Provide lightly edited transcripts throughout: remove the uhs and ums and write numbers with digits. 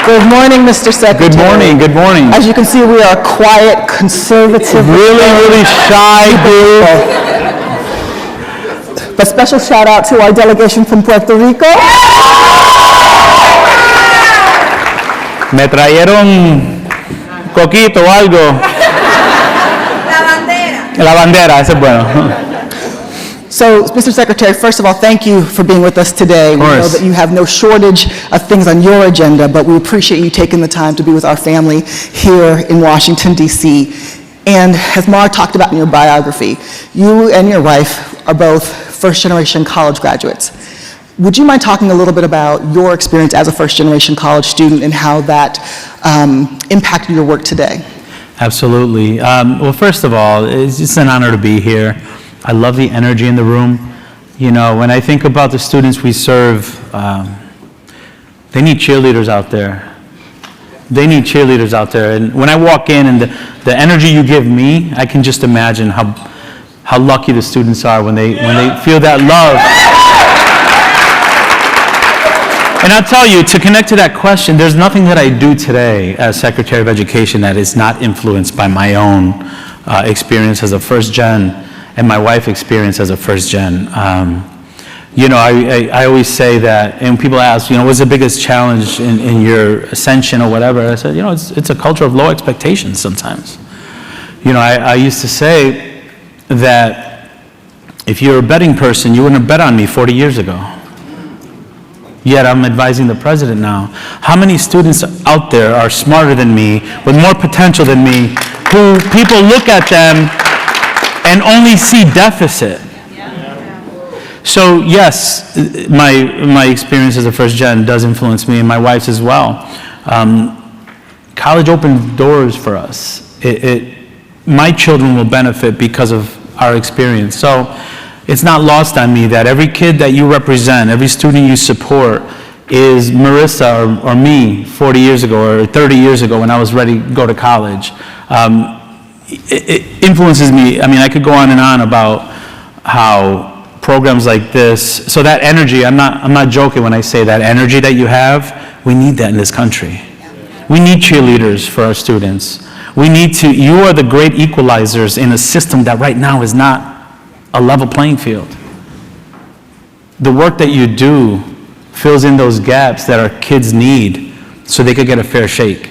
Good morning, Mr. Secretary. Good morning, good morning. As you can see, we are a quiet, conservative, really shy group. But special shout out to our delegation from Puerto Rico. Me trajeron coquito o algo. La bandera, ese es bueno. So, Mr. Secretary, first of all, thank you for being with us today. We know that you have no shortage of things on your agenda, but we appreciate you taking the time to be with our family here in Washington, D.C. And as Mara talked about in your biography, you and your wife are both first-generation college graduates. Would you mind talking a little bit about your experience as a first-generation college student and how that impacted your work today? Absolutely. Well, first of all, it's just an honor to be here. I love the energy in the room. You know, when I think about the students we serve, they need cheerleaders out there. They need cheerleaders out there. And when I walk in and the energy you give me, I can just imagine how lucky the students are when they feel that love. And I'll tell you, to connect to that question, there's nothing that I do today as Secretary of Education that is not influenced by my own experience as a first-gen and my wife's experience as a first-gen. You know, I always say that, and people ask, you know, what's the biggest challenge in your ascension or whatever? I said, you know, it's a culture of low expectations sometimes. You know, I used to say that if you're a betting person, you wouldn't have bet on me 40 years ago. Yet I'm advising the president now. How many students out there are smarter than me, with more potential than me, who people look at them and only see deficit? So yes, my experience as a first gen does influence me, and my wife's as well. College opened doors for us. My children will benefit because of our experience. So it's not lost on me that every kid that you represent, every student you support, is Marissa or me 40 years ago or 30 years ago when I was ready to go to college. It influences me. I mean, I could go on and on about how programs like this, so that energy, I'm not joking when I say that energy that you have, we need that in this country. We need cheerleaders for our students. We need to, you are the great equalizers in a system that right now is not a level playing field. The work that you do fills in those gaps that our kids need so they could get a fair shake.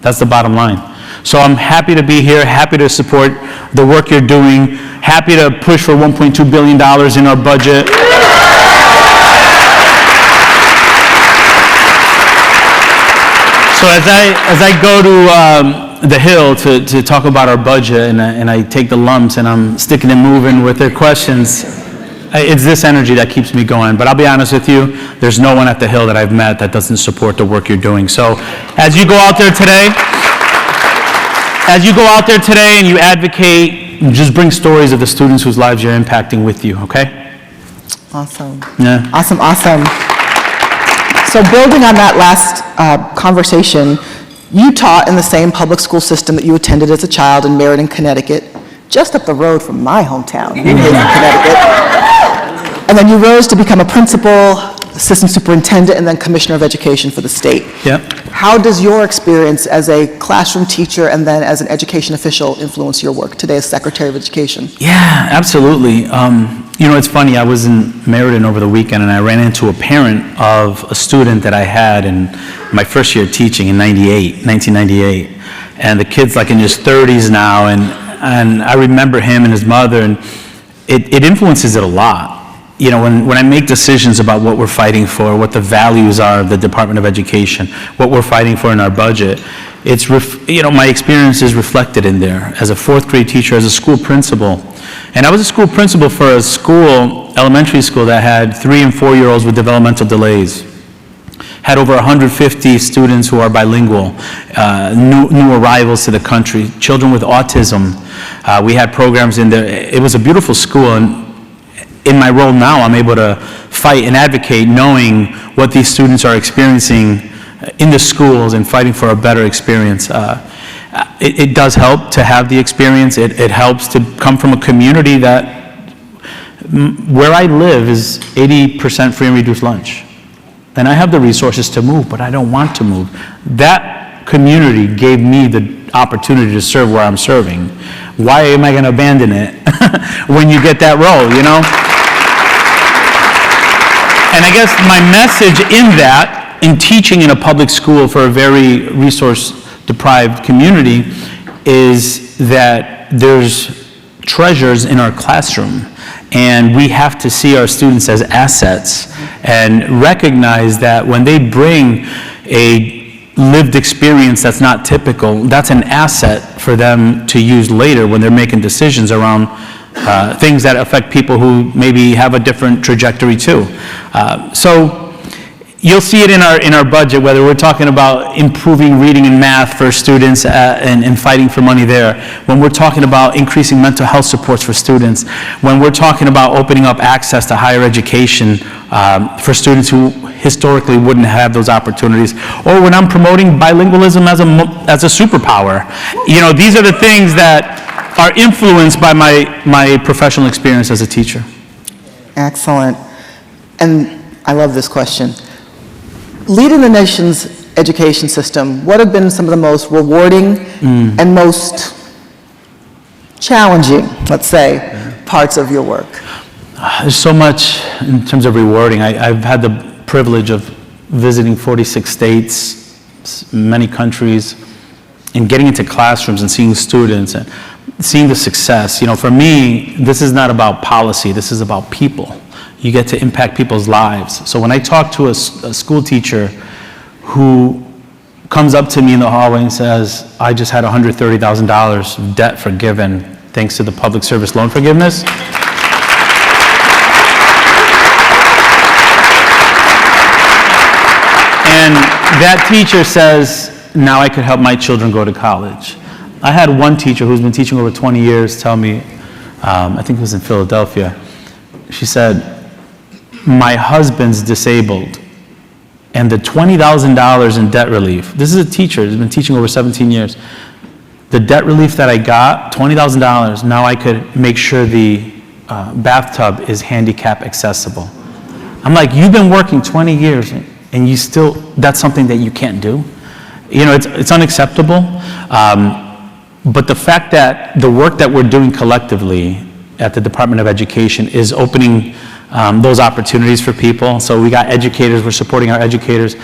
That's the bottom line. So I'm happy to be here, happy to support the work you're doing, happy to push for $1.2 billion in our budget. So as I go to the Hill to talk about our budget, and I take the lumps and I'm sticking and moving with their questions, it's this energy that keeps me going. But I'll be honest with you, there's no one at the Hill that I've met that doesn't support the work you're doing. So as you go out there today, and you advocate, just bring stories of the students whose lives you're impacting with you, okay? Awesome. Yeah. Awesome. So building on that last conversation, you taught in the same public school system that you attended as a child in Meriden, Connecticut, just up the road from my hometown, New Haven, Connecticut. And then you rose to become a principal, assistant superintendent, and then commissioner of education for the state. Yep. How does your experience as a classroom teacher and then as an education official influence your work today as Secretary of Education? Yeah, absolutely. You know, it's funny, I was in Meriden over the weekend and I ran into a parent of a student that I had in my first year teaching in 1998. And the kid's like in his 30s now, and I remember him and his mother, and it influences it a lot. You know, when I make decisions about what we're fighting for, what the values are of the Department of Education, what we're fighting for in our budget, it's, you know, my experience is reflected in there as a fourth grade teacher, as a school principal. And I was a school principal for a school, elementary school, that had 3- and 4-year-olds with developmental delays. Had over 150 students who are bilingual, new arrivals to the country, children with autism. We had programs in there. It was a beautiful school, and in my role now, I'm able to fight and advocate knowing what these students are experiencing in the schools and fighting for a better experience. It does help to have the experience. It helps to come from a community that, where I live, is 80% free and reduced lunch. and I have the resources to move, but I don't want to move. That community gave me the opportunity to serve where I'm serving. Why am I going to abandon it when you get that role, you know? And I guess my message in teaching in a public school for a very resource-deprived community is that there's treasures in our classroom, and we have to see our students as assets and recognize that when they bring a lived experience that's not typical, that's an asset for them to use later when they're making decisions around things that affect people who maybe have a different trajectory too. So you'll see it in our budget, whether we're talking about improving reading and math for students and fighting for money there, when we're talking about increasing mental health supports for students, when we're talking about opening up access to higher education for students who historically wouldn't have those opportunities, or when I'm promoting bilingualism as a superpower. You know, these are the things that are influenced by my professional experience as a teacher. Excellent. And I love this question. Leading the nation's education system, what have been some of the most rewarding and most challenging, let's say, parts of your work? There's so much in terms of rewarding. I've had the privilege of visiting 46 states, many countries, and getting into classrooms and seeing students and seeing the success. You know, for me, this is not about policy, this is about people. You get to impact people's lives. So when I talk to a school teacher who comes up to me in the hallway and says, I just had $130,000 of debt forgiven thanks to the public service loan forgiveness, and that teacher says, now I could help my children go to college. I had one teacher who's been teaching over 20 years tell me, I think it was in Philadelphia, she said, my husband's disabled, and the $20,000 in debt relief, this is a teacher who's been teaching over 17 years, the debt relief that I got, $20,000, now I could make sure the bathtub is handicap accessible. I'm like, you've been working 20 years, and you still, that's something that you can't do? You know, it's unacceptable. But the fact that the work that we're doing collectively at the Department of Education is opening those opportunities for people. So we got educators, we're supporting our educators,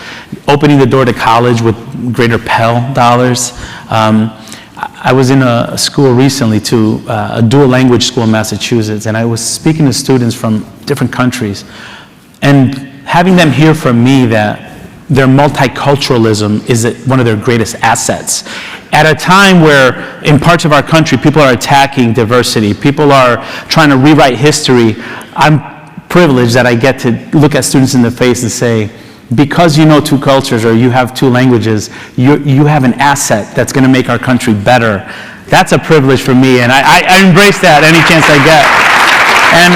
opening the door to college with greater Pell dollars. I was in a school recently too, a dual language school in Massachusetts, and I was speaking to students from different countries, and having them hear from me that their multiculturalism is one of their greatest assets. At a time where in parts of our country people are attacking diversity, people are trying to rewrite history, I'm privileged that I get to look at students in the face and say, because you know two cultures or you have two languages, you have an asset that's going to make our country better. That's a privilege for me, and I embrace that any chance I get. And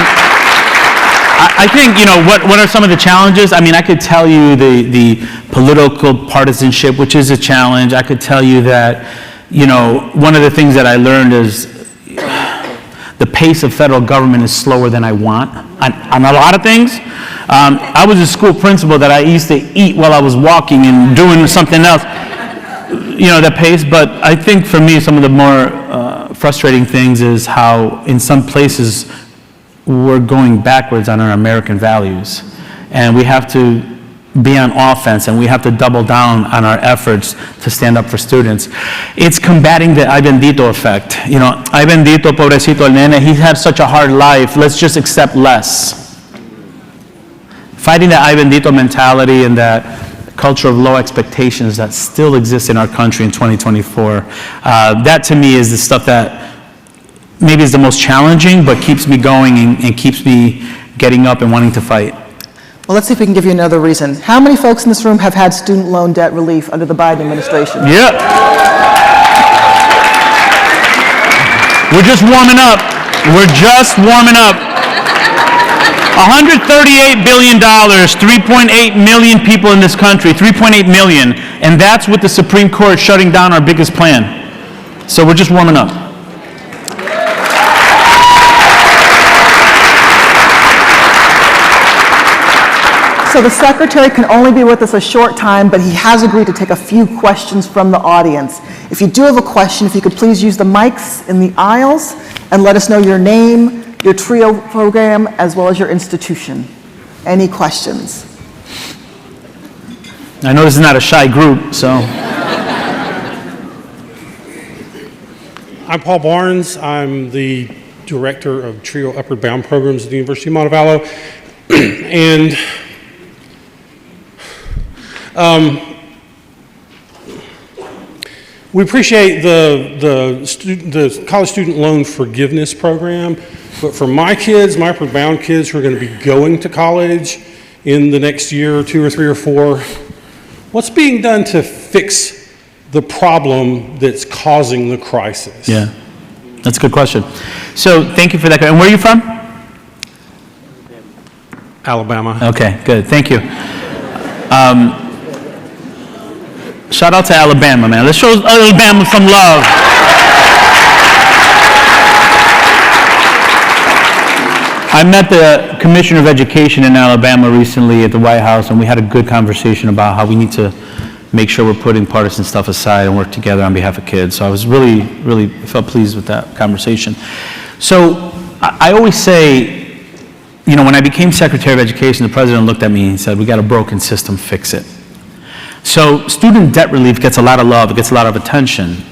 I think, you know, what are some of the challenges? I mean, I could tell you the political partisanship, which is a challenge. I could tell you that, you know, one of the things that I learned is the pace of federal government is slower than I want on a lot of things. I was a school principal that I used to eat while I was walking and doing something else, you know, that pace. But I think for me, some of the more frustrating things is how in some places we're going backwards on our American values. And we have to be on offense, and we have to double down on our efforts to stand up for students. It's combating the ay bendito effect. You know, ay bendito, pobrecito el nene, he had such a hard life, let's just accept less. Fighting the ay bendito mentality and that culture of low expectations that still exists in our country in 2024. That to me is the stuff that maybe is the most challenging, but keeps me going and keeps me getting up and wanting to fight. Well, let's see if we can give you another reason. How many folks in this room have had student loan debt relief under the Biden administration? Yep. We're just warming up. We're just warming up. $138 billion, 3.8 million people in this country, 3.8 million, and that's with the Supreme Court shutting down our biggest plan. So we're just warming up. So the secretary can only be with us a short time, but he has agreed to take a few questions from the audience. If you do have a question, if you could please use the mics in the aisles and let us know your name, your TRIO program, as well as your institution. Any questions? I know this is not a shy group, so. I'm Paul Barnes. I'm the director of TRIO Upward Bound programs at the University of Montevallo. And we appreciate the college student loan forgiveness program, but for my kids, my upward bound kids who are going to be going to college in the next year or 2 or 3 or 4, what's being done to fix the problem that's causing the crisis? Yeah, that's a good question. So thank you for that. And where are you from? Alabama. Okay, good. Thank you. Shout out to Alabama, man. Let's show Alabama some love. I met the Commissioner of Education in Alabama recently at the White House, and we had a good conversation about how we need to make sure we're putting partisan stuff aside and work together on behalf of kids. So I was really felt pleased with that conversation. So I always say, you know, when I became Secretary of Education, the President looked at me and said, we got a broken system, fix it. So student debt relief gets a lot of love, it gets a lot of attention,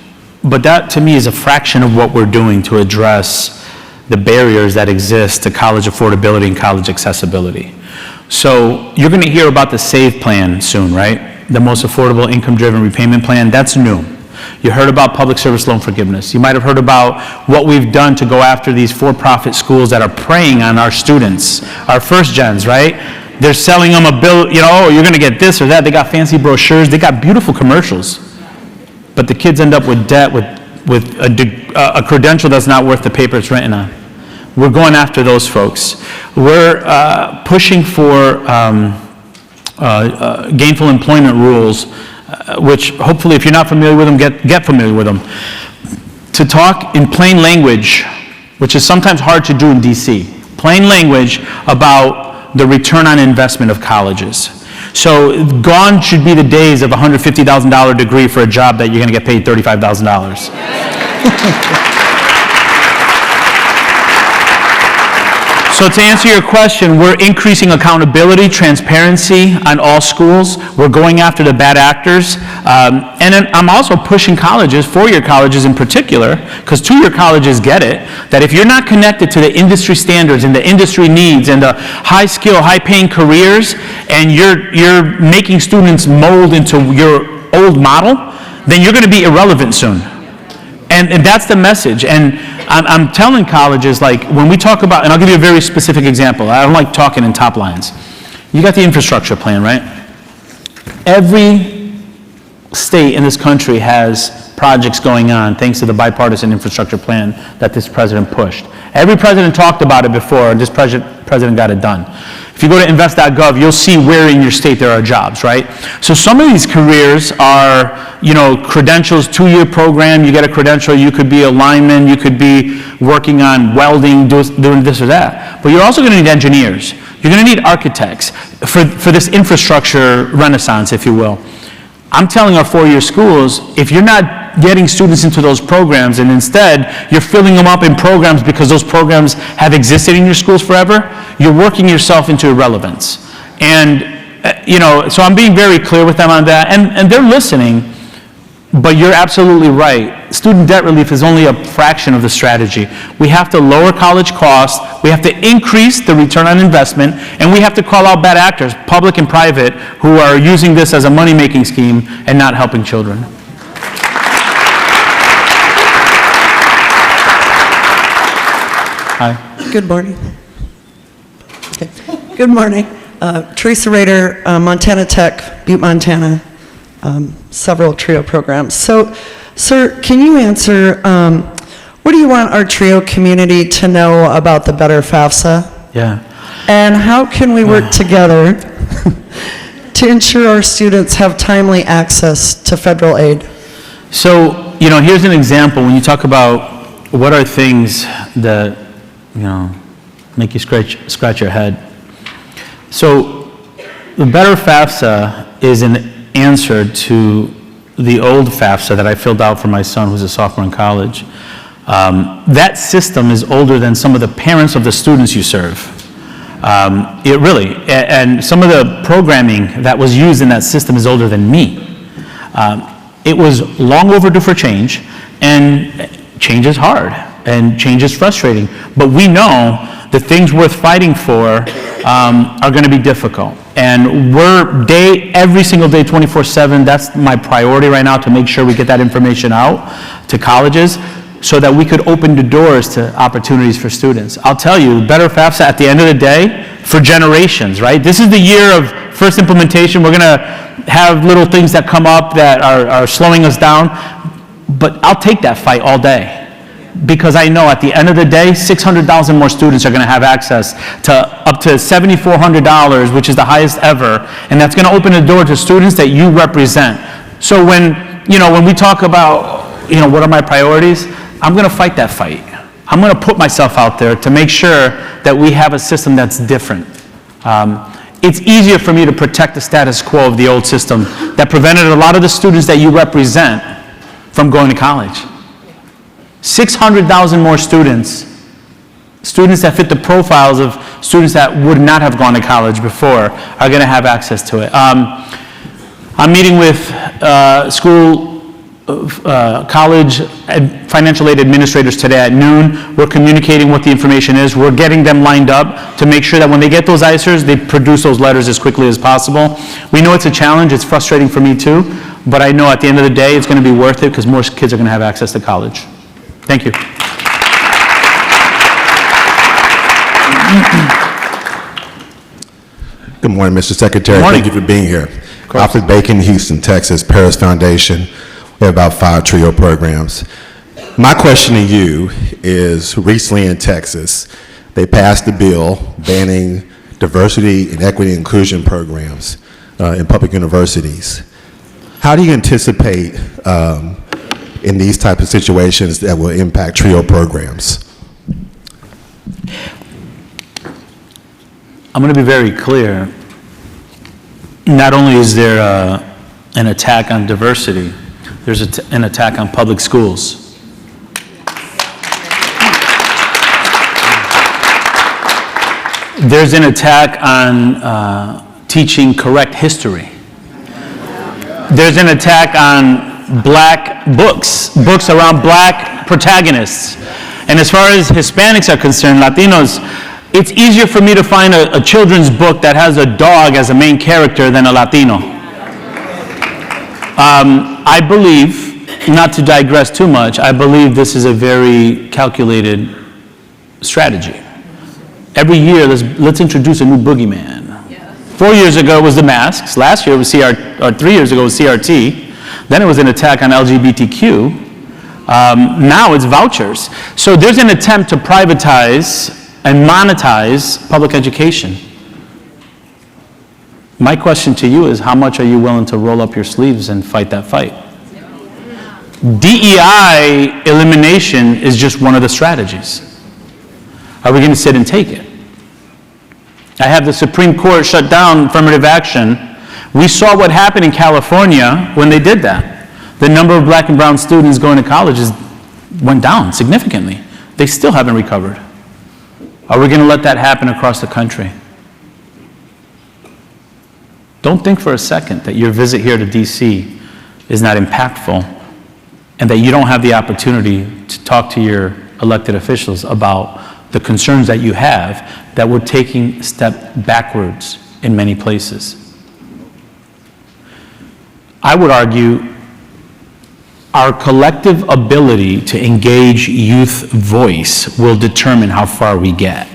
but that to me is a fraction of what we're doing to address the barriers that exist to college affordability and college accessibility. So you're going to hear about the SAVE plan soon, right? The most affordable income-driven repayment plan, that's new. You heard about public service loan forgiveness. You might have heard about what we've done to go after these for-profit schools that are preying on our students, our first gens, right? They're selling them a bill, you know, oh, you're going to get this or that. They got fancy brochures. They got beautiful commercials. But the kids end up with debt with a credential that's not worth the paper it's written on. We're going after those folks. We're pushing for gainful employment rules, which hopefully, if you're not familiar with them, get familiar with them. To talk in plain language, which is sometimes hard to do in DC, plain language about the return on investment of colleges. So gone should be the days of a $150,000 degree for a job that you're going to get paid $35,000. So to answer your question, we're increasing accountability, transparency on all schools. We're going after the bad actors. And then I'm also pushing colleges, four-year colleges in particular, because two-year colleges get it, that if you're not connected to the industry standards and the industry needs and the high-skill, high-paying careers, and you're making students mold into your old model, then you're going to be irrelevant soon. And that's the message. And I'm telling colleges, like, when we talk about, and I'll give you a very specific example. I don't like talking in top lines. You got the infrastructure plan, right? Every state in this country has projects going on thanks to the bipartisan infrastructure plan that this president pushed. Every president talked about it before, and this president got it done. If you go to invest.gov, you'll see where in your state there are jobs, right? So some of these careers are, you know, credentials, 2-year program, you get a credential, you could be a lineman, you could be working on welding, doing this or that. But you're also going to need engineers. You're going to need architects for this infrastructure renaissance, if you will. I'm telling our 4-year schools, if you're not getting students into those programs and instead you're filling them up in programs because those programs have existed in your schools forever, you're working yourself into irrelevance. And, you know, so I'm being very clear with them on that, and they're listening, but you're absolutely right. Student debt relief is only a fraction of the strategy. We have to lower college costs, we have to increase the return on investment, and we have to call out bad actors, public and private, who are using this as a money-making scheme and not helping children. Hi. Good morning. Okay. Good morning. Teresa Rader, Montana Tech, Butte, Montana, several TRIO programs. So, sir, can you answer, what do you want our TRIO community to know about the Better FAFSA? Yeah. And how can we work together to ensure our students have timely access to federal aid? So, you know, here's an example. When you talk about what are things that, you know, make you scratch your head. So The better FAFSA is an answer to the old FAFSA that I filled out for my son who's a sophomore in college. That system is older than some of the parents of the students you serve. It really, and some of the programming that was used in that system is older than me. It was long overdue for change, and change is hard, and change is frustrating. But we know the things worth fighting for are going to be difficult. And we're every single day, 24/7, that's my priority right now, to make sure we get that information out to colleges so that we could open the doors to opportunities for students. I'll tell you, better FAFSA at the end of the day, for generations, right? This is the year of first implementation. We're going to have little things that come up that are slowing us down, but I'll take that fight all day. Because I know at the end of the day, 600,000 more students are going to have access to up to $7,400, which is the highest ever, and that's going to open the door to students that you represent. So when we talk about, what are my priorities, I'm going to fight that fight. I'm going to put myself out there to make sure that we have a system that's different. It's easier for me to protect the status quo of the old system that prevented a lot of the students that you represent from going to college. 600,000 more students that fit the profiles of students that would not have gone to college before are going to have access to it. I'm meeting with college financial aid administrators today at noon. We're communicating what the information is. We're getting them lined up to make sure that when they get those ICERs, they produce those letters as quickly as possible. We know it's a challenge. It's frustrating for me too, but I know at the end of the day, it's going to be worth it because more kids are going to have access to college. Thank you. Good morning, Mr. Secretary. Good morning. Thank you for being here. Alfred Bacon, Houston, Texas, Paris Foundation. We have about 5 TRIO programs. My question to you is, recently in Texas, they passed a bill banning diversity and equity and inclusion programs in public universities. How do you anticipate in these type of situations that will impact TRIO programs? I'm going to be very clear. Not only is there an attack on diversity, there's an attack on public schools. There's an attack on teaching correct history. There's an attack on black books around black protagonists. And as far as Hispanics are concerned, Latinos, it's easier for me to find a children's book that has a dog as a main character than a Latino. I believe, not to digress too much, I believe this is a very calculated strategy. Every year, let's introduce a new boogeyman. 4 years ago it was the masks. Last year it was 3 years ago it was CRT. Then it was an attack on LGBTQ. Now it's vouchers. So there's an attempt to privatize and monetize public education. My question to you is, how much are you willing to roll up your sleeves and fight that fight? DEI elimination is just one of the strategies. Are we going to sit and take it? I have the Supreme Court shut down affirmative action. We saw what happened in California when they did that. The number of black and brown students going to colleges went down significantly. They still haven't recovered. Are we going to let that happen across the country? Don't think for a second that your visit here to DC is not impactful and that you don't have the opportunity to talk to your elected officials about the concerns that you have that we're taking a step backwards in many places. I would argue our collective ability to engage youth voice will determine how far we get.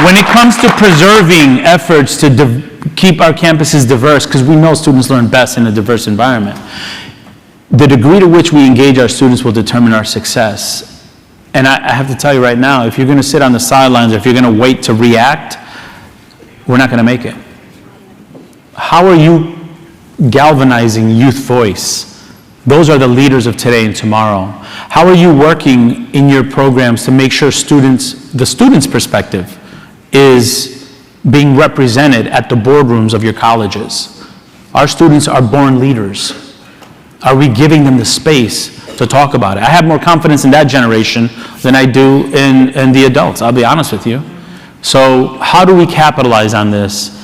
When it comes to preserving efforts to keep our campuses diverse, because we know students learn best in a diverse environment, the degree to which we engage our students will determine our success. And I have to tell you right now, if you're going to sit on the sidelines or if you're going to wait to react, we're not going to make it. How are you galvanizing youth voice? Those are the leaders of today and tomorrow. How are you working in your programs to make sure the students' perspective is being represented at the boardrooms of your colleges? Our students are born leaders. Are we giving them the space to talk about it? I have more confidence in that generation than I do in the adults, I'll be honest with you. So how do we capitalize on this?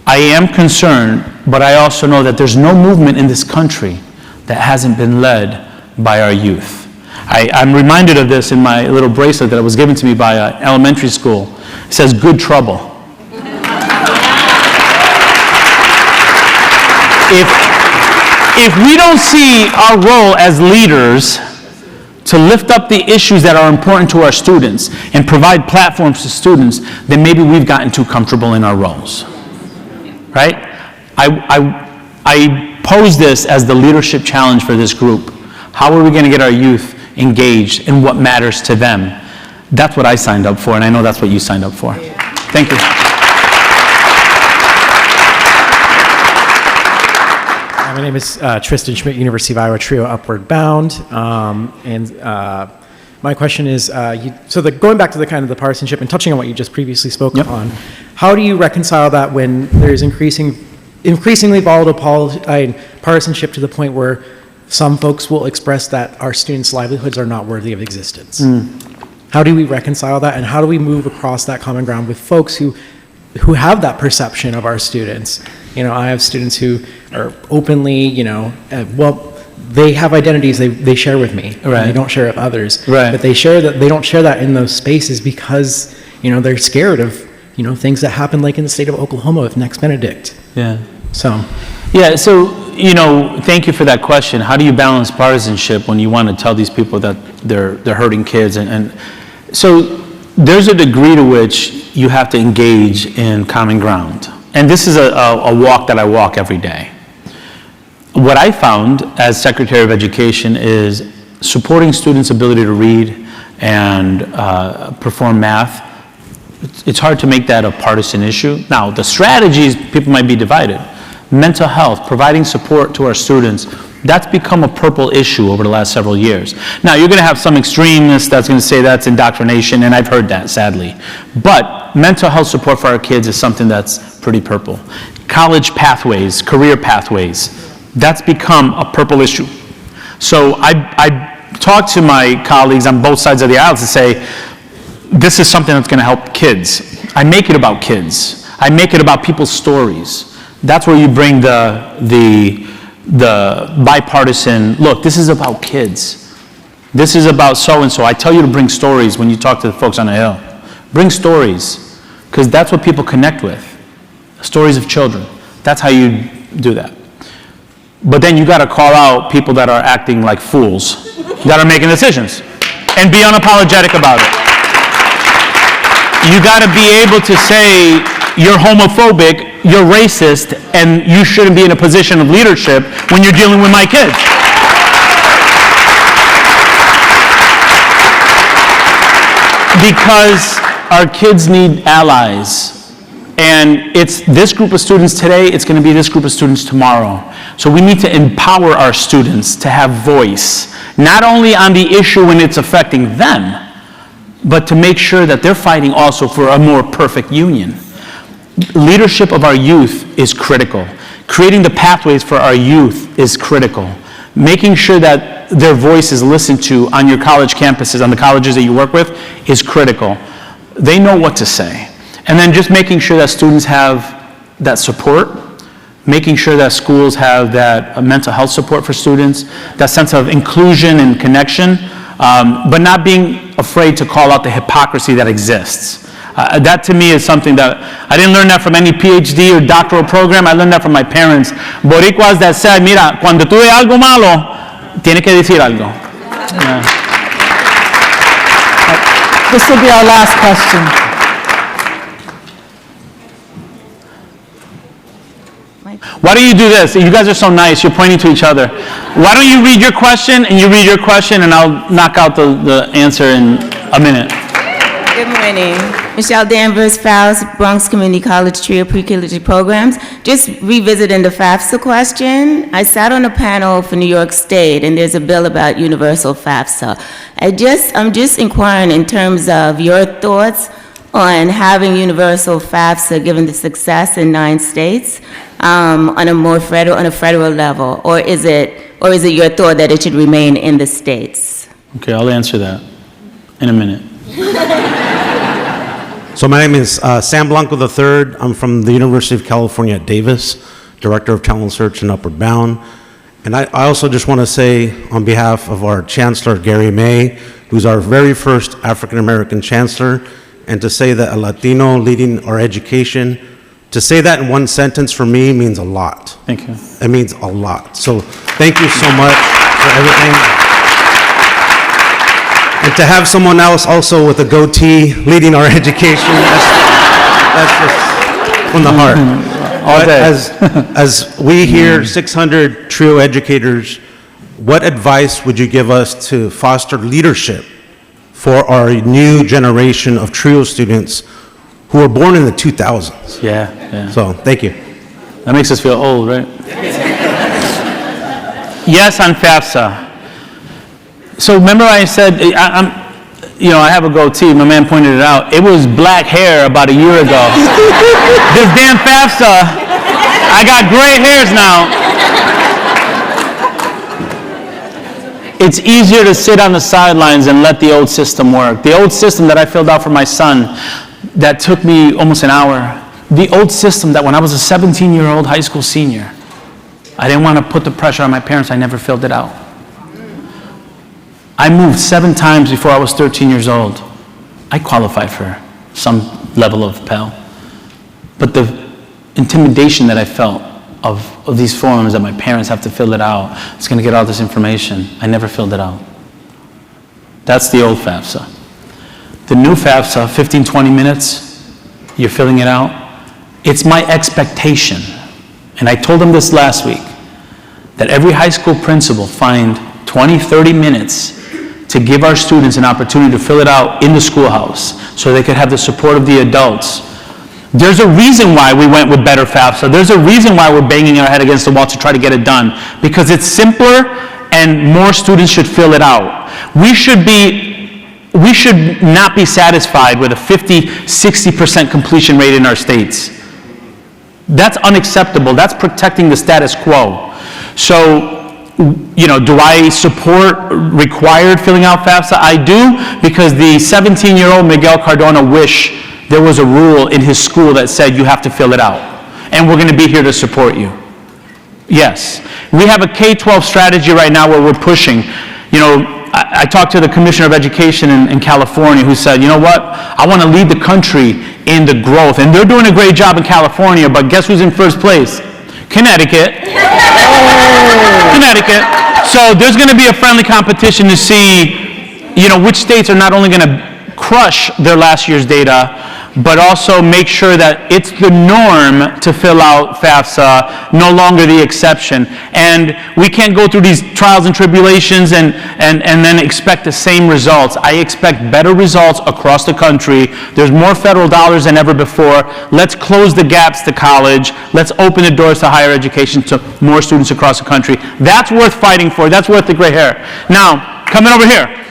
I am concerned, but I also know that there's no movement in this country that hasn't been led by our youth. I'm reminded of this in my little bracelet that was given to me by an elementary school. It says, good trouble. If we don't see our role as leaders to lift up the issues that are important to our students and provide platforms to students, then maybe we've gotten too comfortable in our roles, right? I pose this as the leadership challenge for this group. How are we going to get our youth engaged in what matters to them? That's what I signed up for, and I know that's what you signed up for. Thank you. My name is Tristan Schmidt, University of Iowa Trio Upward Bound. My question is, going back to the kind of the partisanship and touching on what you just previously spoke upon, how do you reconcile that when there's increasingly volatile partisanship to the point where some folks will express that our students' livelihoods are not worthy of existence? How do we reconcile that, and how do we move across that common ground with folks who have that perception of our students? You know, I have students who are openly, they have identities they share with me. Right. And they don't share with others. Right. But they don't share that in those spaces because, they're scared of, things that happen like in the state of Oklahoma with Next Benedict. Yeah. So. Yeah, so, thank you for that question. How do you balance partisanship when you want to tell these people that they're hurting kids? And so there's a degree to which you have to engage in common ground. And this is a walk that I walk every day. What I found as Secretary of Education is supporting students' ability to read and perform math. It's hard to make that a partisan issue. Now, the strategies, people might be divided. Mental health, providing support to our students, that's become a purple issue over the last several years. Now, you're going to have some extremists that's going to say that's indoctrination, and I've heard that, sadly. But mental health support for our kids is something that's pretty purple. College pathways, career pathways, that's become a purple issue. So I talk to my colleagues on both sides of the aisle to say, this is something that's going to help kids. I make it about kids. I make it about people's stories. That's where you bring the bipartisan, look, this is about kids. This is about so-and-so. I tell you to bring stories when you talk to the folks on the Hill. Bring stories, because that's what people connect with. Stories of children. That's how you do that. But then you got to call out people that are acting like fools, that are making decisions, and be unapologetic about it. You got to be able to say, you're homophobic, you're racist, and you shouldn't be in a position of leadership when you're dealing with my kids. Because our kids need allies. And it's this group of students today, it's going to be this group of students tomorrow. So we need to empower our students to have voice, not only on the issue when it's affecting them, but to make sure that they're fighting also for a more perfect union. Leadership of our youth is critical. Creating the pathways for our youth is critical. Making sure that their voice is listened to on your college campuses, on the colleges that you work with, is critical. They know what to say. And then just making sure that students have that support, making sure that schools have that mental health support for students, that sense of inclusion and connection, but not being afraid to call out the hypocrisy that exists. That to me is something that, I didn't learn that from any PhD or doctoral program, I learned that from my parents. Boricuas that said, mira, cuando tú ves algo malo, tienes que decir algo. Yeah. This will be our last question. Why don't you do this? You guys are so nice, you're pointing to each other. Why don't you read your question, and you read your question, and I'll knock out the answer in a minute. Good morning. Michelle Danvers, Fowles, Bronx Community College Trio Pre-Collegiate Programs. Just revisiting the FAFSA question. I sat on a panel for New York State, and there's a bill about universal FAFSA. I'm just inquiring in terms of your thoughts on having universal FAFSA, given the success in 9 states, on a federal level, or is it your thought that it should remain in the states? Okay, I'll answer that in a minute. So my name is Sam Blanco III. I'm from the University of California at Davis, Director of Talent Search and Upward Bound. And I also just want to say on behalf of our Chancellor, Gary May, who's our very first African-American Chancellor, and to say that a Latino leading our education, to say that in one sentence for me means a lot. Thank you. It means a lot. So thank you so much for everything. And to have someone else also with a goatee leading our education, that's just from the heart. All day. As we here, 600 TRIO educators, what advice would you give us to foster leadership for our new generation of TRIO students who were born in the 2000s? Yeah. So, thank you. That makes us feel old, right? Yes, on FAFSA. So remember I said, I have a goatee, my man pointed it out. It was black hair about a year ago. This damn FAFSA, I got gray hairs now. It's easier to sit on the sidelines and let the old system work. The old system that I filled out for my son, that took me almost an hour. The old system that when I was a 17-year-old high school senior, I didn't want to put the pressure on my parents, I never filled it out. I moved 7 times before I was 13 years old. I qualified for some level of Pell. But the intimidation that I felt of these forms that my parents have to fill it out, it's going to get all this information. I never filled it out. That's the old FAFSA. The new FAFSA, 15, 20 minutes, you're filling it out. It's my expectation, and I told them this last week, that every high school principal find 20, 30 minutes to give our students an opportunity to fill it out in the schoolhouse so they could have the support of the adults. There's a reason why we went with better FAFSA. There's a reason why we're banging our head against the wall to try to get it done, because it's simpler and more students should fill it out. We should not be satisfied with a 50, 60% completion rate in our states. That's unacceptable. That's protecting the status quo. So, do I support required filling out FAFSA? I do, because the 17-year-old Miguel Cardona wish there was a rule in his school that said you have to fill it out. And we're going to be here to support you. Yes. We have a K-12 strategy right now where we're pushing. I talked to the Commissioner of Education in California who said, you know what, I want to lead the country in the growth. And they're doing a great job in California, but guess who's in first place? Connecticut. Connecticut. So there's going to be a friendly competition to see, which states are not only going to crush their last year's data, but also make sure that it's the norm to fill out FAFSA, no longer the exception. And we can't go through these trials and tribulations and then expect the same results. I expect better results across the country. There's more federal dollars than ever before. Let's close the gaps to college. Let's open the doors to higher education to more students across the country. That's worth fighting for. That's worth the gray hair. Now, coming over here.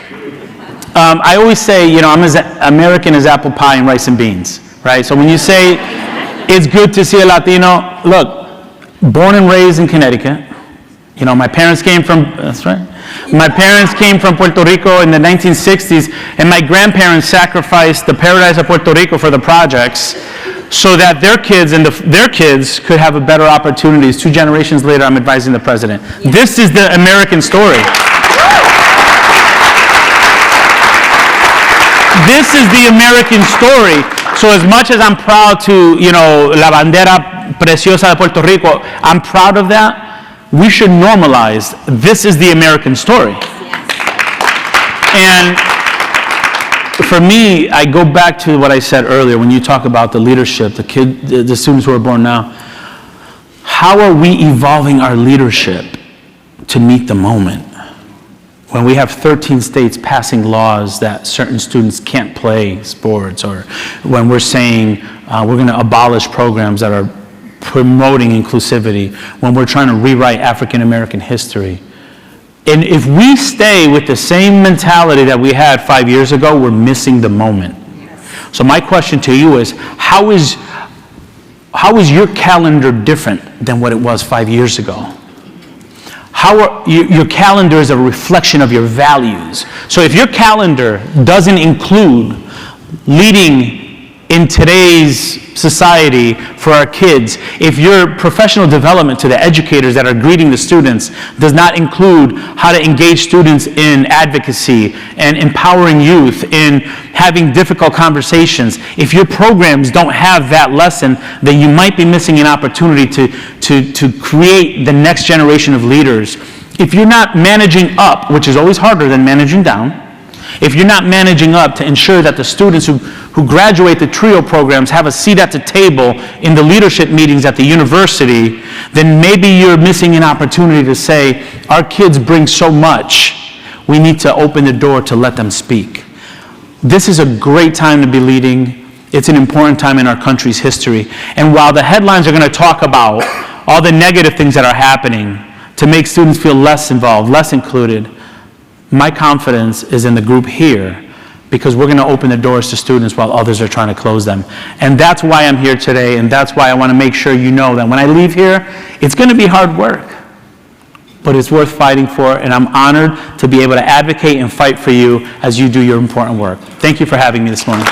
I always say, I'm as American as apple pie and rice and beans, right? So when you say it's good to see a Latino, look, born and raised in Connecticut, my parents came from, that's right, my parents came from Puerto Rico in the 1960s, and my grandparents sacrificed the paradise of Puerto Rico for the projects so that their kids and their kids could have a better opportunities. 2 generations later, I'm advising the president. This is the American story. This is the American story. So as much as I'm proud to, la bandera preciosa de Puerto Rico, I'm proud of that, we should normalize, this is the American story. And for me, I go back to what I said earlier, when you talk about the leadership, the students who are born now, how are we evolving our leadership to meet the moment? when we have 13 states passing laws that certain students can't play sports, or when we're saying we're going to abolish programs that are promoting inclusivity, when we're trying to rewrite African American history. And if we stay with the same mentality that we had 5 years ago, we're missing the moment. So my question to you is, how is your calendar different than what it was 5 years ago? Your calendar is a reflection of your values. So if your calendar doesn't include leading in today's society for our kids, if your professional development to the educators that are greeting the students does not include how to engage students in advocacy and empowering youth in having difficult conversations, if your programs don't have that lesson, then you might be missing an opportunity to create the next generation of leaders. If you're not managing up, which is always harder than managing down, if you're not managing up to ensure that the students who graduate the TRIO programs have a seat at the table in the leadership meetings at the university, then maybe you're missing an opportunity to say, our kids bring so much, we need to open the door to let them speak. This is a great time to be leading. It's an important time in our country's history. And while the headlines are going to talk about all the negative things that are happening to make students feel less involved, less included, my confidence is in the group here, because we're going to open the doors to students while others are trying to close them. And that's why I'm here today, and that's why I want to make sure you know that when I leave here, it's going to be hard work, but it's worth fighting for, and I'm honored to be able to advocate and fight for you as you do your important work. Thank you for having me this morning.